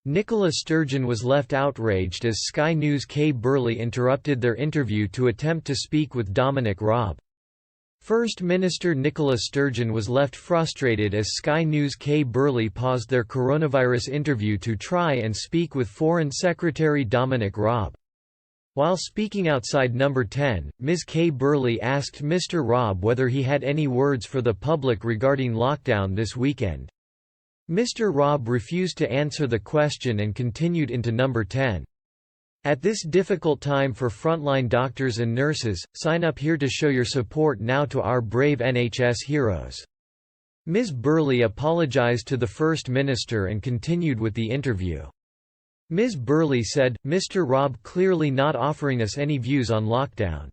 Nicola Sturgeon was left outraged as Sky News' Kay Burley interrupted their interview to attempt to speak with Dominic Raab. First Minister Nicola Sturgeon was left frustrated as Sky News' Kay Burley paused their coronavirus interview to try and speak with Foreign Secretary Dominic Raab. While speaking outside Number 10, Ms. Kay Burley asked Mr. Raab whether he had any words for the public regarding lockdown this weekend. Mr. Raab refused to answer the question and continued into Number 10. At this difficult time for frontline doctors and nurses, sign up here to show your support now to our brave NHS heroes. Ms. Burley apologized to the First Minister and continued with the interview. Ms. Burley said, "Mr. Raab clearly not offering us any views on lockdown.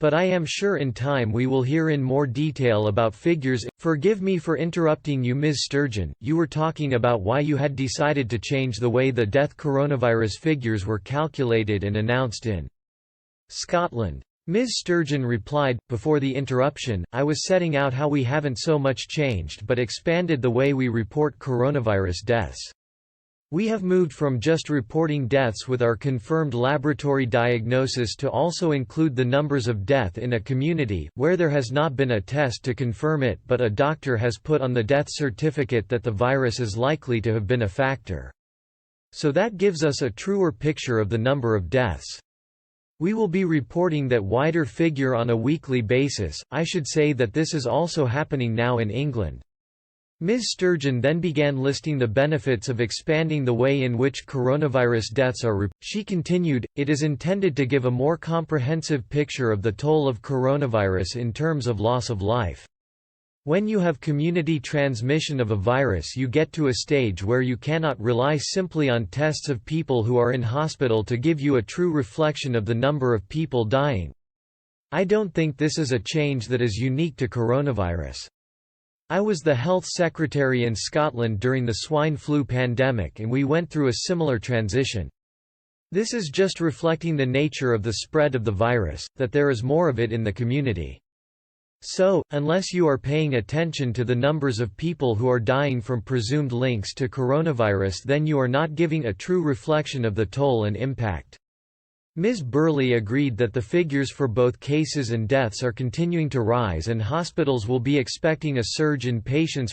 But I am sure in time we will hear in more detail about figures." Forgive me for interrupting you, Ms. Sturgeon, you were talking about why you had decided to change the way the death coronavirus figures were calculated and announced in Scotland. Ms. Sturgeon replied, before the interruption, "I was setting out how we haven't so much changed but expanded the way we report coronavirus deaths. We have moved from just reporting deaths with our confirmed laboratory diagnosis to also include the numbers of death in a community, where there has not been a test to confirm it but a doctor has put on the death certificate that the virus is likely to have been a factor. So that gives us a truer picture of the number of deaths. We will be reporting that wider figure on a weekly basis. I should say that this is also happening now in England." Ms. Sturgeon then began listing the benefits of expanding the way in which coronavirus deaths are reported. She continued, "It is intended to give a more comprehensive picture of the toll of coronavirus in terms of loss of life. When you have community transmission of a virus, you get to a stage where you cannot rely simply on tests of people who are in hospital to give you a true reflection of the number of people dying. I don't think this is a change that is unique to coronavirus. I was the health secretary in Scotland during the swine flu pandemic and we went through a similar transition. This is just reflecting the nature of the spread of the virus, that there is more of it in the community. So, unless you are paying attention to the numbers of people who are dying from presumed links to coronavirus, then you are not giving a true reflection of the toll and impact." Ms. Burley agreed that the figures for both cases and deaths are continuing to rise and hospitals will be expecting a surge in patients.